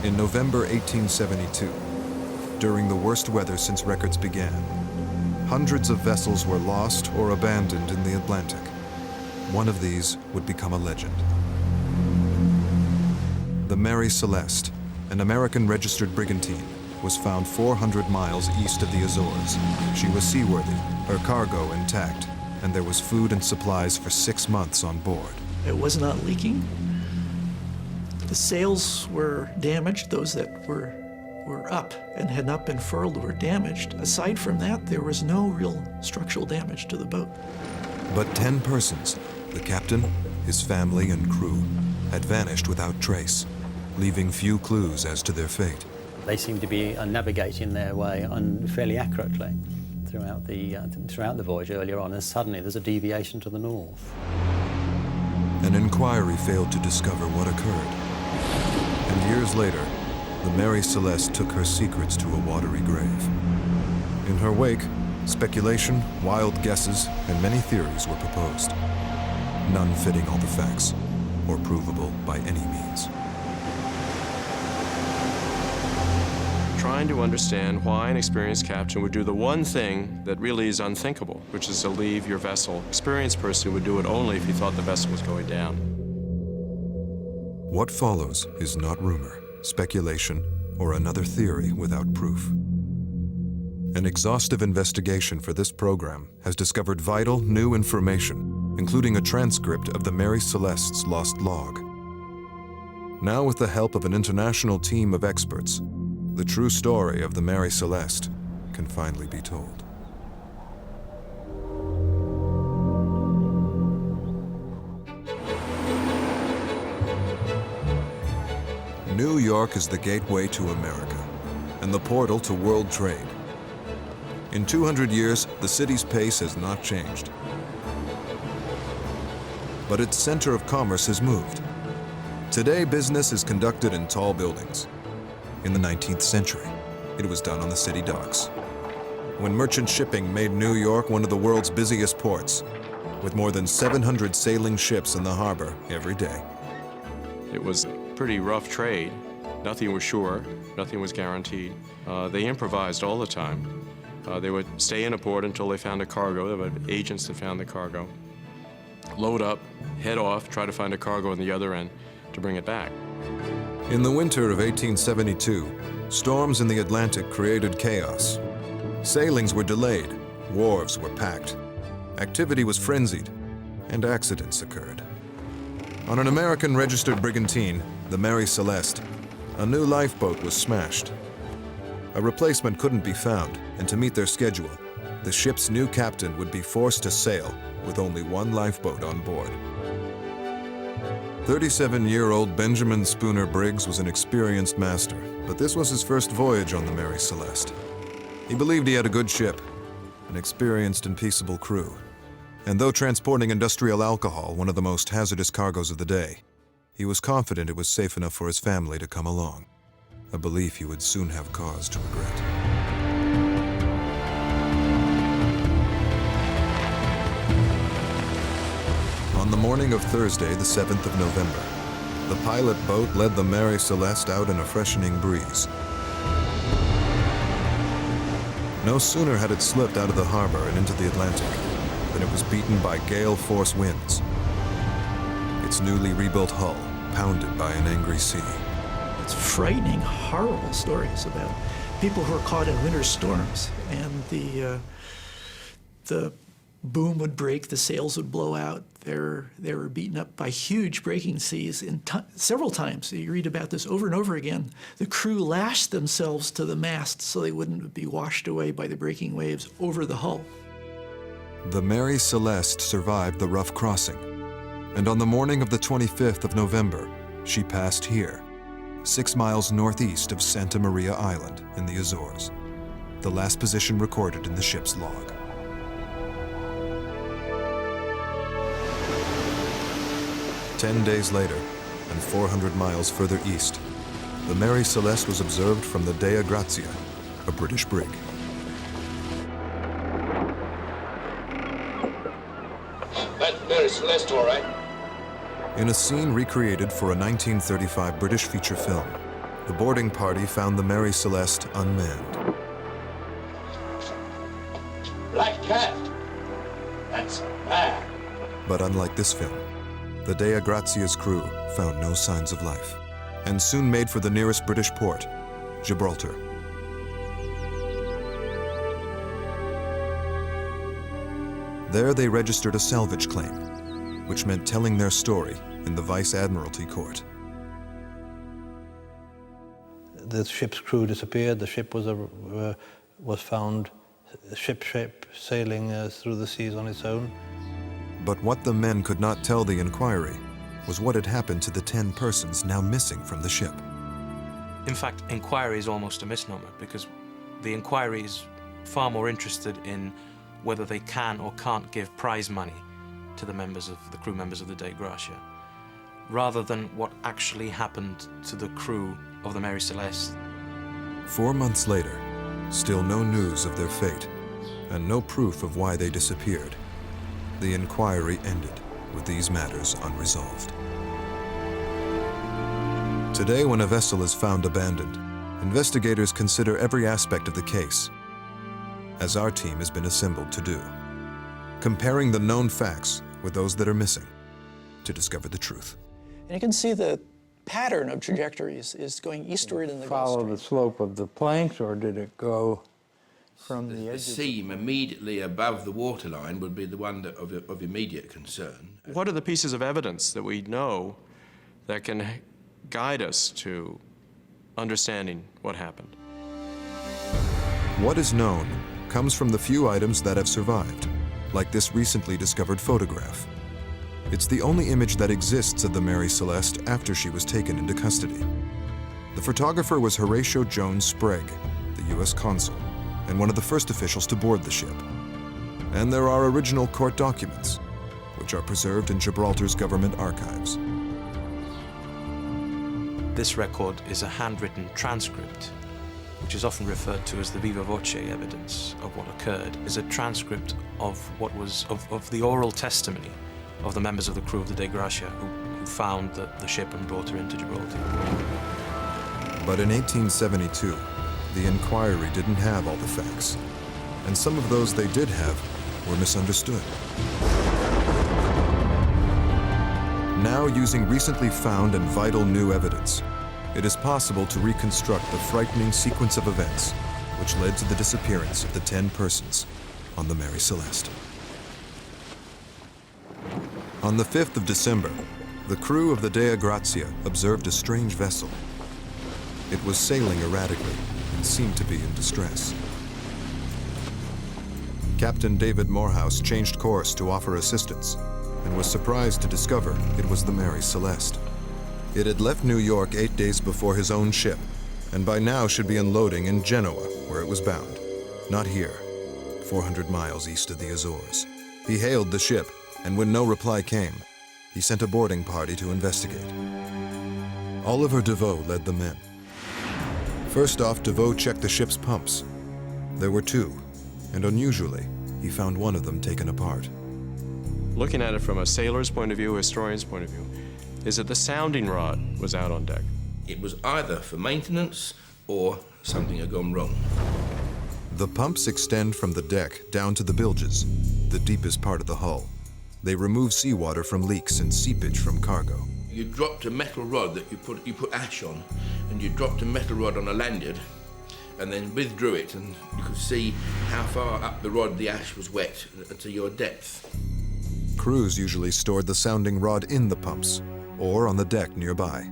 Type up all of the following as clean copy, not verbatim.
In November 1872, during the worst weather since records began, hundreds of vessels were lost or abandoned in the Atlantic. One of these would become a legend. The Mary Celeste, an American-registered brigantine, was found 400 miles east of the Azores. She was seaworthy, her cargo intact, and there was food and supplies for 6 months on board. It was not leaking. The sails were damaged. Those that were up and had not been furled were damaged. Aside from that, there was no real structural damage to the boat. But 10 persons, the captain, his family, and crew, had vanished without trace, leaving few clues as to their fate. They seemed to be navigating their way fairly accurately throughout the voyage earlier on, and suddenly there's a deviation to the north. An inquiry failed to discover what occurred. And years later, the Mary Celeste took her secrets to a watery grave. In her wake, speculation, wild guesses, and many theories were proposed, none fitting all the facts or provable by any means. Trying to understand why an experienced captain would do the one thing that really is unthinkable, which is to leave your vessel. Experienced person would do it only if he thought the vessel was going down. What follows is not rumor, speculation, or another theory without proof. An exhaustive investigation for this program has discovered vital new information, including a transcript of the Mary Celeste's lost log. Now, with the help of an international team of experts, the true story of the Mary Celeste can finally be told. New York is the gateway to America and the portal to world trade. In 200 years, the city's pace has not changed. But its center of commerce has moved. Today, business is conducted in tall buildings. In the 19th century, it was done on the city docks, when merchant shipping made New York one of the world's busiest ports, with more than 700 sailing ships in the harbor every day. It was a pretty rough trade. Nothing was sure, nothing was guaranteed. They improvised all the time. They would stay in a port until they found a cargo. There were agents that found the cargo. Load up, head off, try to find a cargo on the other end to bring it back. In the winter of 1872, storms in the Atlantic created chaos. Sailings were delayed, wharves were packed, activity was frenzied, and accidents occurred. On an American-registered brigantine, the Mary Celeste, a new lifeboat was smashed. A replacement couldn't be found, and to meet their schedule, the ship's new captain would be forced to sail with only one lifeboat on board. 37-year-old Benjamin Spooner Briggs was an experienced master, but this was his first voyage on the Mary Celeste. He believed he had a good ship, an experienced and peaceable crew. And though transporting industrial alcohol, one of the most hazardous cargoes of the day, he was confident it was safe enough for his family to come along, a belief he would soon have cause to regret. On the morning of Thursday, the 7th of November, the pilot boat led the Mary Celeste out in a freshening breeze. No sooner had it slipped out of the harbor and into the Atlantic than it was beaten by gale-force winds, its newly rebuilt hull pounded by an angry sea. It's frightening, horrible stories about people who are caught in winter storms, and the boom would break, the sails would blow out. They were beaten up by huge breaking seas several times. You read about this over and over again. The crew lashed themselves to the mast so they wouldn't be washed away by the breaking waves over the hull. The Mary Celeste survived the rough crossing, and on the morning of the 25th of November, she passed here, 6 miles northeast of Santa Maria Island in the Azores, the last position recorded in the ship's log. Ten days later, and 400 miles further east, the Mary Celeste was observed from the Dea Grazia, a British brig. That's Mary Celeste, all right. In a scene recreated for a 1935 British feature film, The boarding party found the Mary Celeste unmanned. Black cat. That's bad. But unlike this film, the Dea Grazia's crew found no signs of life and soon made for the nearest British port, Gibraltar. There they registered a salvage claim, which meant telling their story in the Vice Admiralty Court. The ship's crew disappeared. The ship was found ship sailing through the seas on its own. But what the men could not tell the inquiry was what had happened to the 10 persons now missing from the ship. In fact, inquiry is almost a misnomer, because the inquiry is far more interested in whether they can or can't give prize money to the crew members of the Dea Gracia, rather than what actually happened to the crew of the Mary Celeste. 4 months later, still no news of their fate and no proof of why they disappeared. The inquiry ended with these matters unresolved. Today, when a vessel is found abandoned, investigators consider every aspect of the case, as our team has been assembled to do, comparing the known facts with those that are missing to discover the truth. And you can see the pattern of trajectories is going eastward in the Gulf Follow Stream. the slope of the planks, or did it go from the The edge of seam immediately above the waterline would be the one of immediate concern. What are the pieces of evidence that we know that can guide us to understanding what happened? What is known comes from the few items that have survived, like this recently discovered photograph. It's the only image that exists of the Mary Celeste after she was taken into custody. The photographer was Horatio Jones Sprague, the U.S. consul, and one of the first officials to board the ship. And there are original court documents, which are preserved in Gibraltar's government archives. This record is a handwritten transcript, which is often referred to as the viva voce evidence of what occurred, is a transcript of what was of the oral testimony of the members of the crew of the Dea Gracia who found the ship and brought her into Gibraltar. But in 1872, the inquiry didn't have all the facts, and some of those they did have were misunderstood. Now, using recently found and vital new evidence, it is possible to reconstruct the frightening sequence of events which led to the disappearance of the 10 persons on the Mary Celeste. On the 5th of December, the crew of the Dea Grazia observed a strange vessel. It was sailing erratically and seemed to be in distress. Captain David Morehouse changed course to offer assistance and was surprised to discover it was the Mary Celeste. It had left New York 8 days before his own ship, and by now should be unloading in Genoa, where it was bound. Not here, 400 miles east of the Azores. He hailed the ship, and when no reply came, he sent a boarding party to investigate. Oliver DeVoe led the men. First off, DeVoe checked the ship's pumps. There were 2, and unusually, he found one of them taken apart. Looking at it from a sailor's point of view, a historian's point of view, is that the sounding rod was out on deck. It was either for maintenance or something had gone wrong. The pumps extend from the deck down to the bilges, the deepest part of the hull. They remove seawater from leaks and seepage from cargo. You dropped a metal rod that you put ash on, and you dropped a metal rod on a lanyard, and then withdrew it, and you could see how far up the rod the ash was wet to your depth. Crews usually stored the sounding rod in the pumps or on the deck nearby.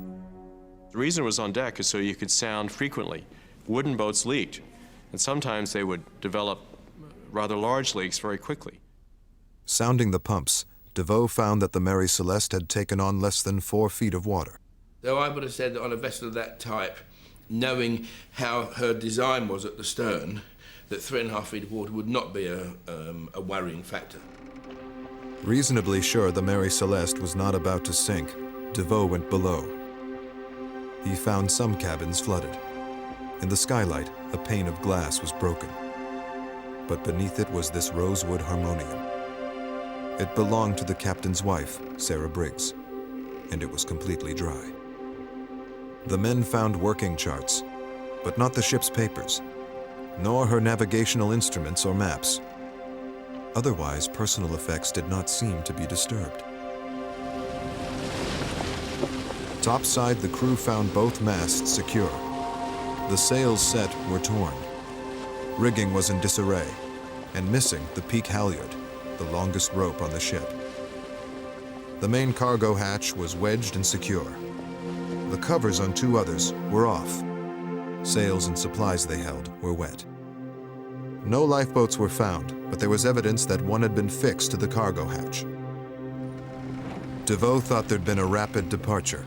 The reason it was on deck is so you could sound frequently. Wooden boats leaked, and sometimes they would develop rather large leaks very quickly. Sounding the pumps, DeVoe found that the Mary Celeste had taken on less than 4 feet of water. Though I would have said that on a vessel of that type, knowing how her design was at the stern, that 3.5 feet of water would not be a worrying factor. Reasonably sure the Mary Celeste was not about to sink, DeVoe went below. He found some cabins flooded. In the skylight, a pane of glass was broken. But beneath it was this rosewood harmonium. It belonged to the captain's wife, Sarah Briggs, and it was completely dry. The men found working charts, but not the ship's papers, nor her navigational instruments or maps. Otherwise, personal effects did not seem to be disturbed. Topside, the crew found both masts secure. The sails set were torn. Rigging was in disarray, and missing the peak halyard, the longest rope on the ship. The main cargo hatch was wedged and secure. The covers on two others were off. Sails and supplies they held were wet. No lifeboats were found, but there was evidence that one had been fixed to the cargo hatch. DeVoe thought there'd been a rapid departure.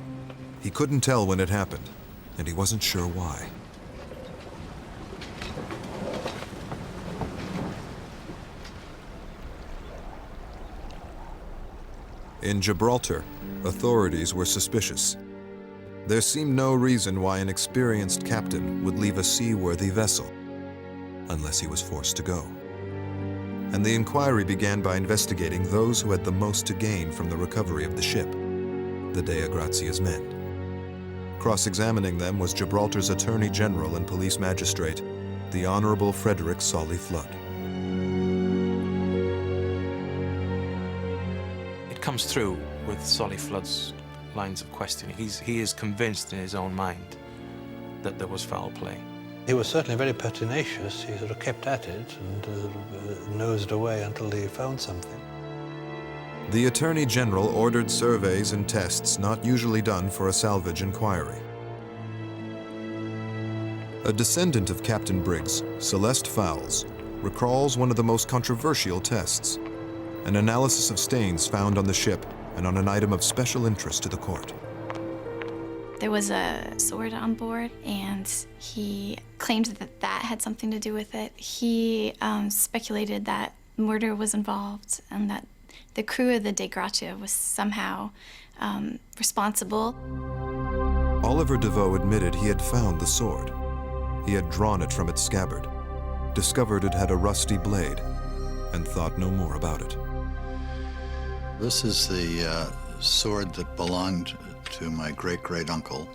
He couldn't tell when it happened, and he wasn't sure why. In Gibraltar, authorities were suspicious. There seemed no reason why an experienced captain would leave a seaworthy vessel, unless he was forced to go. And the inquiry began by investigating those who had the most to gain from the recovery of the ship, the Dea Grazia's men. Cross-examining them was Gibraltar's Attorney General and Police Magistrate, the Honorable Frederick Solly Flood. It comes through with Solly Flood's lines of questioning. He is convinced in his own mind that there was foul play. He was certainly very pertinacious. He sort of kept at it and nosed away until he found something. The Attorney General ordered surveys and tests not usually done for a salvage inquiry. A descendant of Captain Briggs, Celeste Fowles, recalls one of the most controversial tests, an analysis of stains found on the ship and on an item of special interest to the court. There was a sword on board, and he claimed that that had something to do with it. He speculated that murder was involved and that the crew of the Dei Grazia was somehow responsible. Oliver DeVoe admitted he had found the sword. He had drawn it from its scabbard, discovered it had a rusty blade, and thought no more about it. This is the sword that belonged to my great-great-uncle,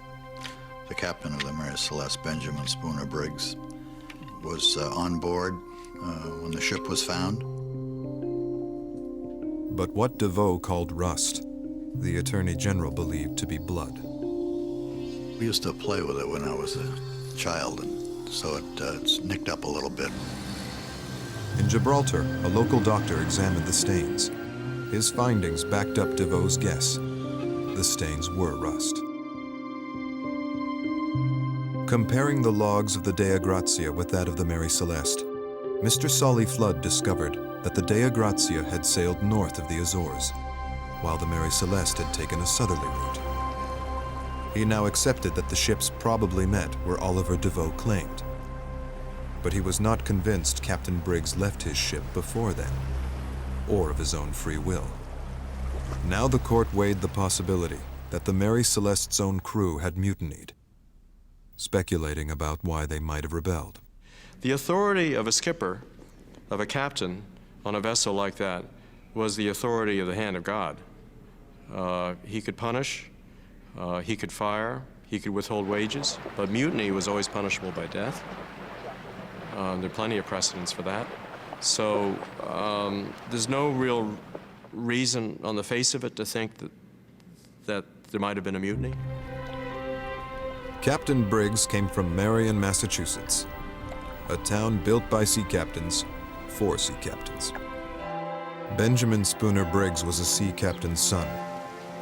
the captain of the Mary Celeste, Benjamin Spooner Briggs, was on board when the ship was found. But what DeVoe called rust, the Attorney General believed to be blood. We used to play with it when I was a child, and so it's nicked up a little bit. In Gibraltar, a local doctor examined the stains. His findings backed up DeVoe's guess. The stains were rust. Comparing the logs of the Dei Grazia with that of the Mary Celeste, Mr. Solly Flood discovered that the Dei Grazia had sailed north of the Azores, while the Mary Celeste had taken a southerly route. He now accepted that the ships probably met where Oliver DeVoe claimed. But he was not convinced Captain Briggs left his ship before then, or of his own free will. Now the court weighed the possibility that the Mary Celeste's own crew had mutinied, speculating about why they might have rebelled. The authority of a skipper, of a captain on a vessel like that, was the authority of the hand of God. He could punish, he could fire, he could withhold wages, but mutiny was always punishable by death. There are plenty of precedents for that. So there's no real reason on the face of it to think that there might have been a mutiny. Captain Briggs came from Marion, Massachusetts, a town built by sea captains for sea captains. Benjamin Spooner Briggs was a sea captain's son,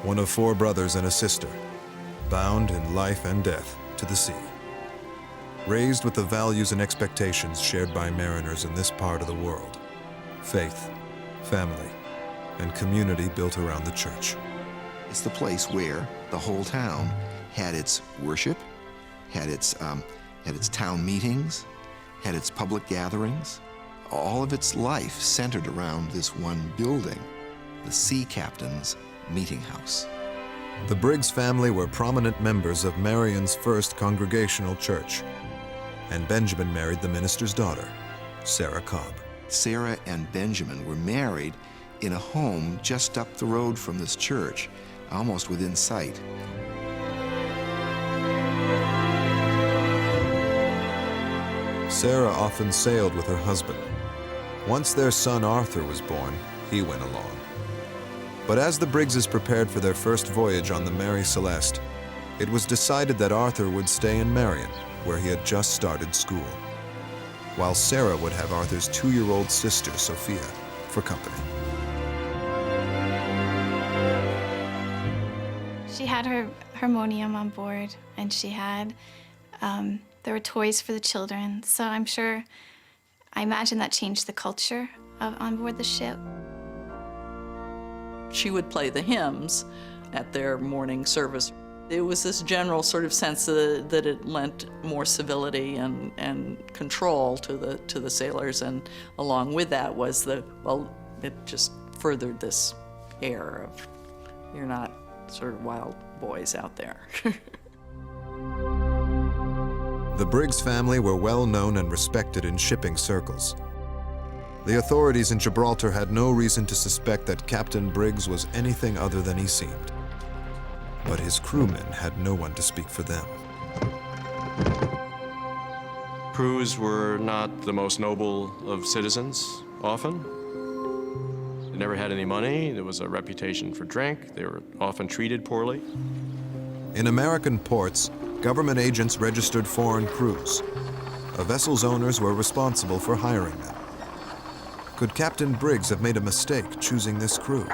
one of 4 brothers and a sister, bound in life and death to the sea. Raised with the values and expectations shared by mariners in this part of the world: faith, family, and community built around the church. It's the place where the whole town had its worship, had its town meetings, had its public gatherings. All of its life centered around this one building, the Sea Captain's Meeting House. The Briggs family were prominent members of Marion's first Congregational Church, and Benjamin married the minister's daughter, Sarah Cobb. Sarah and Benjamin were married in a home just up the road from this church, almost within sight. Sarah often sailed with her husband. Once their son Arthur was born, he went along. But as the Briggses prepared for their first voyage on the Mary Celeste, it was decided that Arthur would stay in Marion, where he had just started school, while Sarah would have Arthur's 2-year-old sister, Sophia, for company. She had her harmonium on board, and she had, there were toys for the children. So I imagine that changed the culture on board the ship. She would play the hymns at their morning service. It was this general sort of sense that it lent more civility and control to the sailors, and along with that was it just furthered this air of, you're not sort of wild boys out there. The Briggs family were well known and respected in shipping circles. The authorities in Gibraltar had no reason to suspect that Captain Briggs was anything other than he seemed. But his crewmen had no one to speak for them. Crews were not the most noble of citizens, often. They never had any money. There was a reputation for drink. They were often treated poorly. In American ports, government agents registered foreign crews. A vessel's owners were responsible for hiring them. Could Captain Briggs have made a mistake choosing this crew?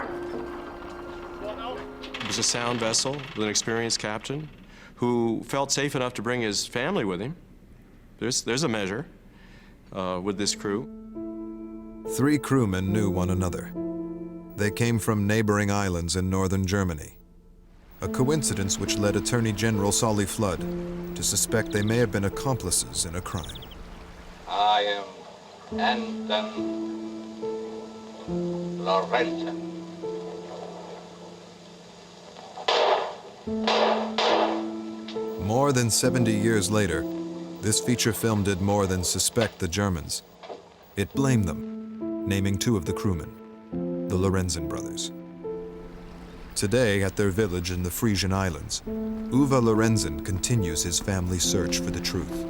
It was a sound vessel with an experienced captain who felt safe enough to bring his family with him. There's a measure with this crew. 3 crewmen knew one another. They came from neighboring islands in northern Germany. A coincidence which led Attorney General Solly Flood to suspect they may have been accomplices in a crime. I am Anton Lorenzen. More than 70 years later, this feature film did more than suspect the Germans. It blamed them, naming 2 of the crewmen, the Lorenzen brothers. Today, at their village in the Frisian Islands, Uwe Lorenzen continues his family's search for the truth,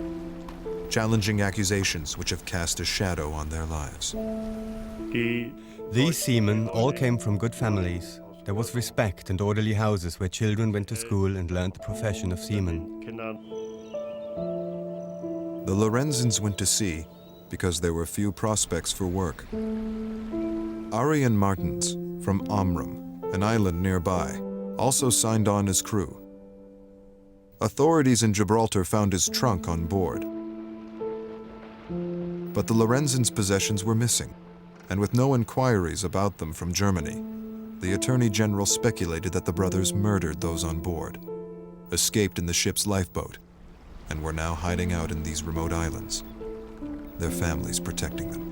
challenging accusations which have cast a shadow on their lives. These seamen all came from good families. There was respect and orderly houses where children went to school and learned the profession of seamen. The Lorenzens went to sea because there were few prospects for work. Arian Martens from Amrum, an island nearby, also signed on as crew. Authorities in Gibraltar found his trunk on board. But the Lorenzens' possessions were missing, and with no inquiries about them from Germany, the Attorney General speculated that the brothers murdered those on board, escaped in the ship's lifeboat, and were now hiding out in these remote islands, their families protecting them.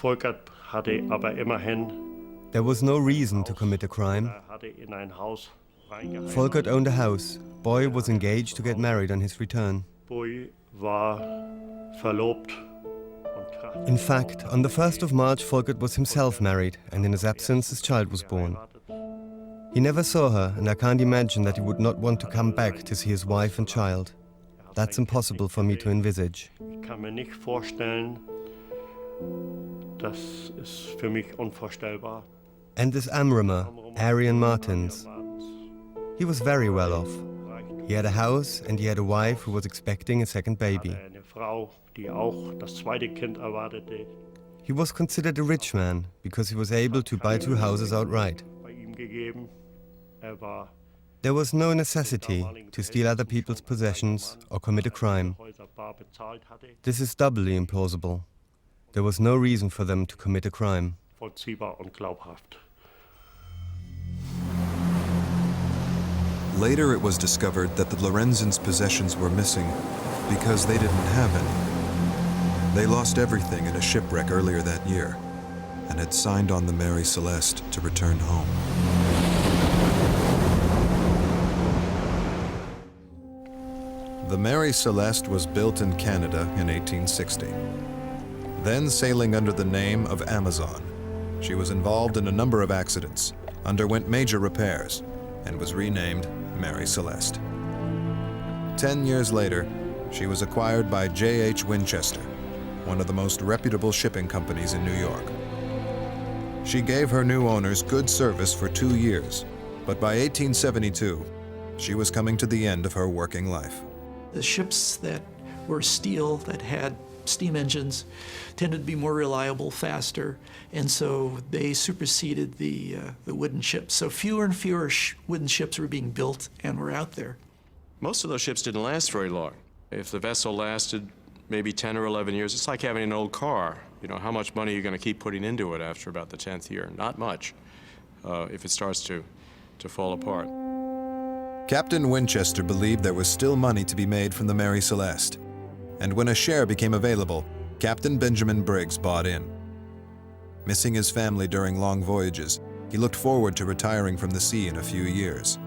Volkert hatte aber immerhin. There was no reason to commit a crime. Volkert owned a house. Boy was engaged to get married on his return. Boy war verlobt. In fact, on the 1st of March, Volkert was himself married, and in his absence, his child was born. He never saw her, and I can't imagine that he would not want to come back to see his wife and child. That's impossible for me to envisage. Ich kann mir nicht vorstellen, das ist für mich unvorstellbar. And this Amrumer, Arian Martens, he was very well off. He had a house and he had a wife who was expecting a second baby. Eine Frau, die auch das zweite Kind erwartete. He was considered a rich man because he was able to buy 2 houses outright. Bei ihm gegeben. War There was no necessity to steal other people's possessions or commit a crime. This is doubly implausible. There was no reason for them to commit a crime. vollziehbar und glaubhaft. Later it was discovered that the Lorenzens' possessions were missing because they didn't have any. They lost everything in a shipwreck earlier that year and had signed on the Mary Celeste to return home. The Mary Celeste was built in Canada in 1860. Then sailing under the name of Amazon, she was involved in a number of accidents, underwent major repairs, and was renamed Mary Celeste. 10 years later, she was acquired by J.H. Winchester, one of the most reputable shipping companies in New York. She gave her new owners good service for 2 years, but by 1872, she was coming to the end of her working life. The ships that were steel, that had steam engines, tended to be more reliable, faster, and so they superseded the wooden ships. So fewer and fewer wooden ships were being built and were out there. Most of those ships didn't last very long. If the vessel lasted maybe 10 or 11 years, it's like having an old car. You know, how much money are you going to keep putting into it after about the 10th year? Not much, if it starts to fall apart. Captain Winchester believed there was still money to be made from the Mary Celeste, and when a share became available, Captain Benjamin Briggs bought in. Missing his family during long voyages, he looked forward to retiring from the sea in a few years.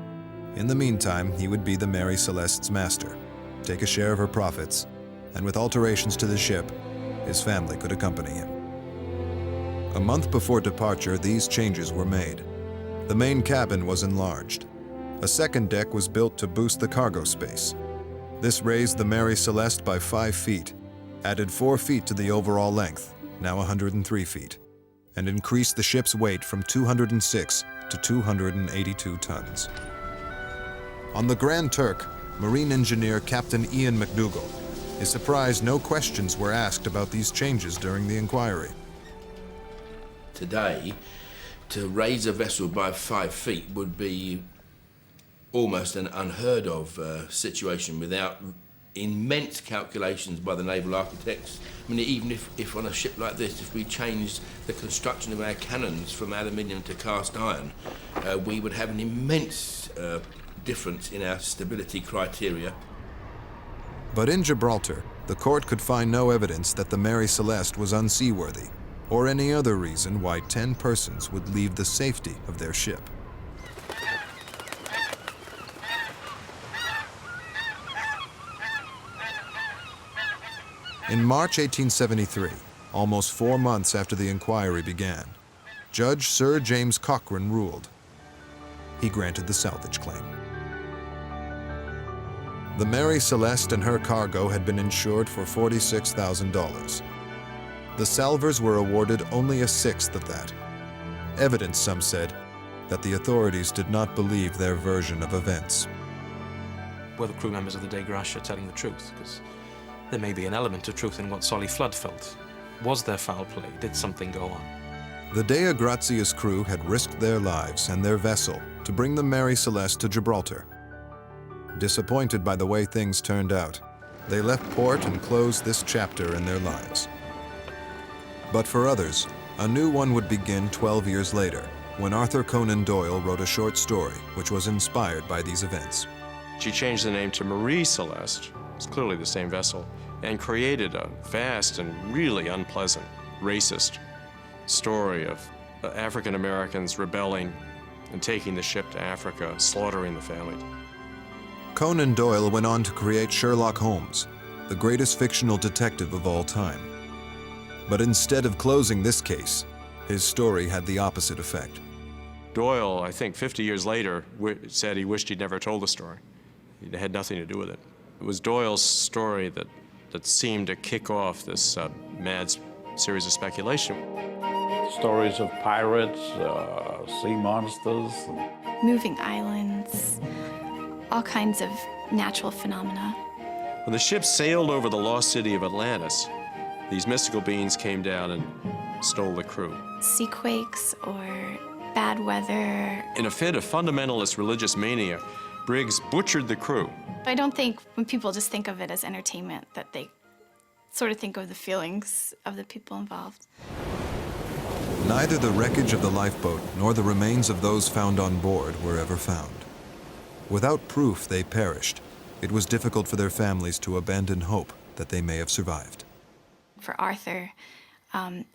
In the meantime, he would be the Mary Celeste's master, take a share of her profits, and with alterations to the ship, his family could accompany him. A month before departure, these changes were made. The main cabin was enlarged. A second deck was built to boost the cargo space. This raised the Mary Celeste by 5 feet, added 4 feet to the overall length, now 103 feet, and increased the ship's weight from 206 to 282 tons. On the Grand Turk, Marine engineer Captain Ian McDougall is surprised no questions were asked about these changes during the inquiry. Today, to raise a vessel by 5 feet would be almost an unheard of situation without immense calculations by the naval architects. I mean, even if on a ship like this, if we changed the construction of our cannons from aluminium to cast iron, we would have an immense difference in our stability criteria. But in Gibraltar, the court could find no evidence that the Mary Celeste was unseaworthy, or any other reason why 10 persons would leave the safety of their ship. In March 1873, almost 4 months after the inquiry began, Judge Sir James Cochrane ruled. He granted the salvage claim. The Mary Celeste and her cargo had been insured for $46,000. The salvers were awarded only 1/6 of that. Evidence, some said, that the authorities did not believe their version of events. Were the crew members of the De Gracia telling the truth? Because there may be an element of truth in what Solly Flood felt. Was there foul play? Did something go on? The Dea Grazia's crew had risked their lives and their vessel to bring the Mary Celeste to Gibraltar. Disappointed by the way things turned out, they left port and closed this chapter in their lives. But for others, a new one would begin 12 years later, when Arthur Conan Doyle wrote a short story which was inspired by these events. She changed the name to Marie Celeste, it's clearly the same vessel, and created a vast and really unpleasant, racist story of African Americans rebelling and taking the ship to Africa, slaughtering the family. Conan Doyle went on to create Sherlock Holmes, the greatest fictional detective of all time. But instead of closing this case, his story had the opposite effect. Doyle, I think 50 years later, said he wished he'd never told the story. It had nothing to do with it. It was Doyle's story that seemed to kick off this mad series of speculation. Stories of pirates, sea monsters. Moving islands, all kinds of natural phenomena. When the ship sailed over the lost city of Atlantis, these mystical beings came down and stole the crew. Sea quakes or bad weather. In a fit of fundamentalist religious mania, Briggs butchered the crew. I don't think when people just think of it as entertainment that they sort of think of the feelings of the people involved. Neither the wreckage of the lifeboat nor the remains of those found on board were ever found. Without proof they perished, it was difficult for their families to abandon hope that they may have survived. For Arthur,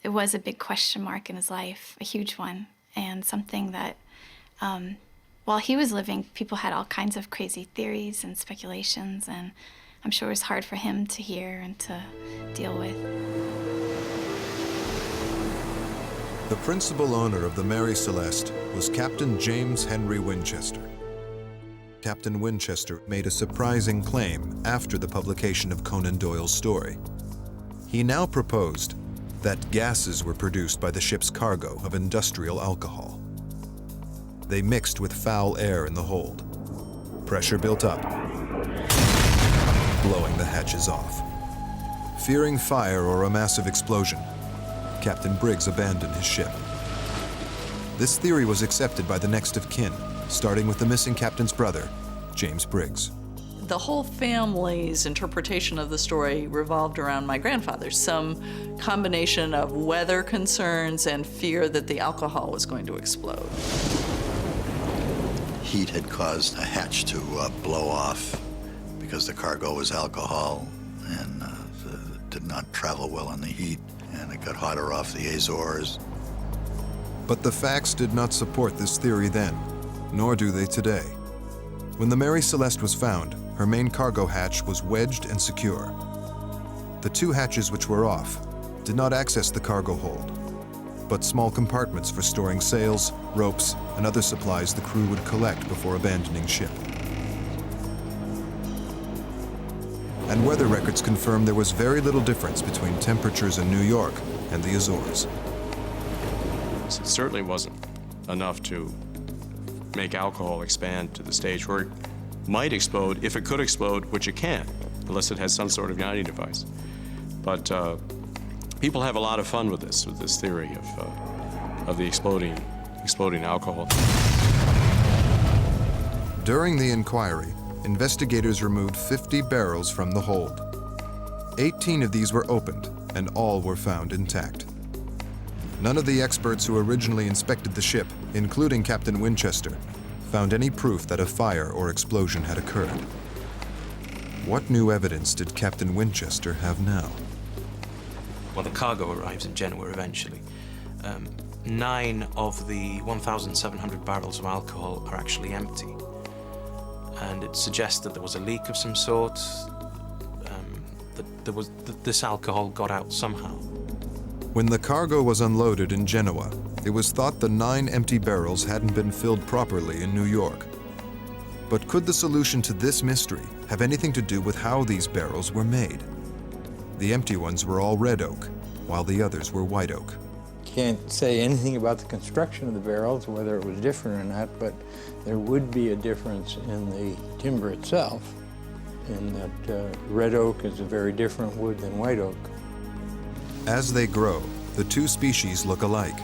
it was a big question mark in his life, a huge one, and something that while he was living, people had all kinds of crazy theories and speculations, and I'm sure it was hard for him to hear and to deal with. The principal owner of the Mary Celeste was Captain James Henry Winchester. Captain Winchester made a surprising claim after the publication of Conan Doyle's story. He now proposed that gases were produced by the ship's cargo of industrial alcohol. They mixed with foul air in the hold. Pressure built up, blowing the hatches off. Fearing fire or a massive explosion, Captain Briggs abandoned his ship. This theory was accepted by the next of kin, starting with the missing captain's brother, James Briggs. The whole family's interpretation of the story revolved around my grandfather, some combination of weather concerns and fear that the alcohol was going to explode. Heat had caused a hatch to blow off because the cargo was alcohol and did not travel well in the heat, and it got hotter off the Azores. But the facts did not support this theory then, nor do they today. When the Mary Celeste was found, her main cargo hatch was wedged and secure. The two hatches which were off did not access the cargo hold, but small compartments for storing sails, ropes, and other supplies the crew would collect before abandoning ship. And weather records confirm there was very little difference between temperatures in New York and the Azores. It certainly wasn't enough to make alcohol expand to the stage where it might explode, if it could explode, which it can't, unless it has some sort of igniting device. But people have a lot of fun with this theory of the exploding alcohol. During the inquiry, investigators removed 50 barrels from the hold. 18 of these were opened, and all were found intact. None of the experts who originally inspected the ship, including Captain Winchester, found any proof that a fire or explosion had occurred. What new evidence did Captain Winchester have now? Well, the cargo arrives in Genoa eventually. 9 of the 1,700 barrels of alcohol are actually empty. And it suggests that there was a leak of some sort, that this alcohol got out somehow. When the cargo was unloaded in Genoa, it was thought the 9 empty barrels hadn't been filled properly in New York. But could the solution to this mystery have anything to do with how these barrels were made? The empty ones were all red oak, while the others were white oak. Can't say anything about the construction of the barrels, whether it was different or not, but there would be a difference in the timber itself, in that red oak is a very different wood than white oak. As they grow, the two species look alike.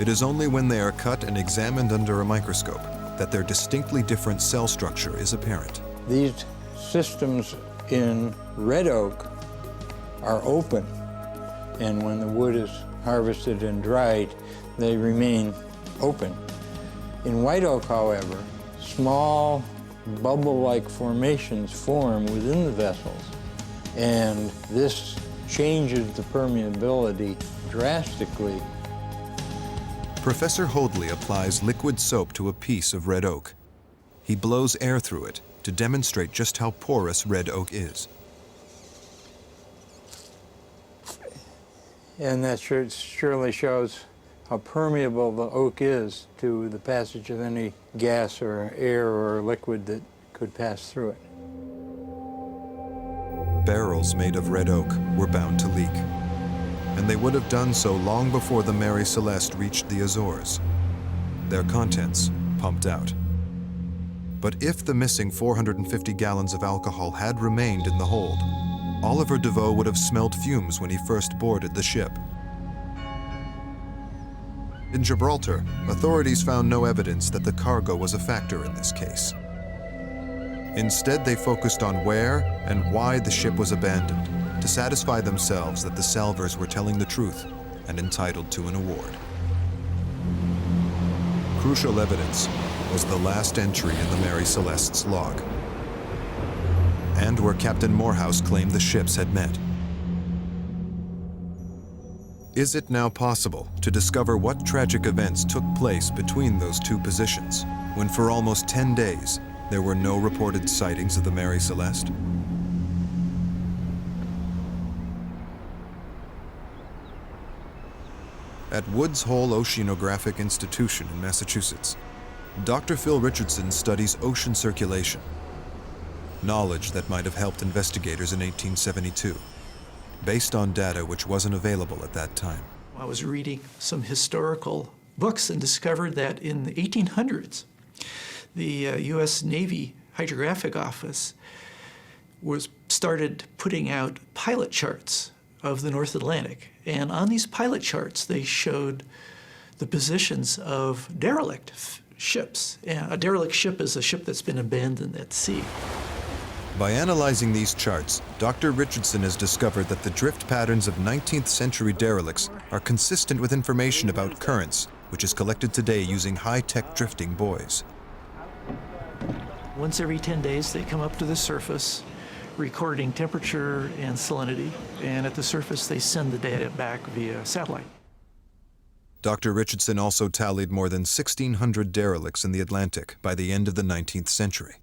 It is only when they are cut and examined under a microscope that their distinctly different cell structure is apparent. These systems in red oak are open, and when the wood is harvested and dried, they remain open. In white oak, however, small bubble-like formations form within the vessels, and this changes the permeability drastically. Professor Hoadley applies liquid soap to a piece of red oak. He blows air through it to demonstrate just how porous red oak is. And that surely shows how permeable the oak is to the passage of any gas or air or liquid that could pass through it. Barrels made of red oak were bound to leak, and they would have done so long before the Mary Celeste reached the Azores. Their contents pumped out. But if the missing 450 gallons of alcohol had remained in the hold, Oliver DeVoe would have smelled fumes when he first boarded the ship. In Gibraltar, authorities found no evidence that the cargo was a factor in this case. Instead, they focused on where and why the ship was abandoned to satisfy themselves that the salvors were telling the truth and entitled to an award. Crucial evidence was the last entry in the Mary Celeste's log, and where Captain Morehouse claimed the ships had met. Is it now possible to discover what tragic events took place between those two positions, when for almost 10 days, there were no reported sightings of the Mary Celeste? At Woods Hole Oceanographic Institution in Massachusetts, Dr. Phil Richardson studies ocean circulation, knowledge that might have helped investigators in 1872, based on data which wasn't available at that time. I was reading some historical books and discovered that in the 1800s, the U.S. Navy Hydrographic Office started putting out pilot charts of the North Atlantic. And on these pilot charts, they showed the positions of derelict ships. And a derelict ship is a ship that's been abandoned at sea. By analyzing these charts, Dr. Richardson has discovered that the drift patterns of 19th century derelicts are consistent with information about currents, which is collected today using high-tech drifting buoys. Once every 10 days, they come up to the surface, recording temperature and salinity, and at the surface, they send the data back via satellite. Dr. Richardson also tallied more than 1,600 derelicts in the Atlantic by the end of the 19th century.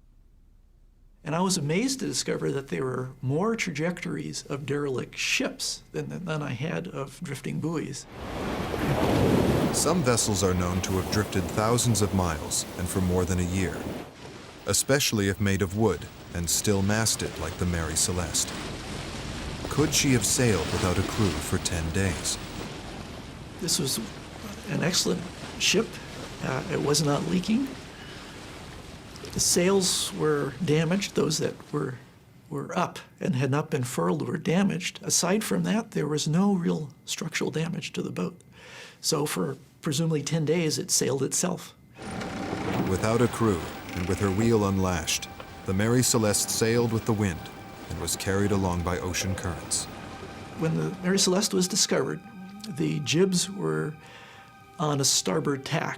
And I was amazed to discover that there were more trajectories of derelict ships than I had of drifting buoys. Some vessels are known to have drifted thousands of miles and for more than a year, especially if made of wood and still masted like the Mary Celeste. Could she have sailed without a crew for 10 days? This was an excellent ship. It was not leaking. The sails were damaged. Those that were up and had not been furled were damaged. Aside from that, there was no real structural damage to the boat. So for presumably 10 days, it sailed itself. Without a crew and with her wheel unlashed, the Mary Celeste sailed with the wind and was carried along by ocean currents. When the Mary Celeste was discovered, the jibs were on a starboard tack.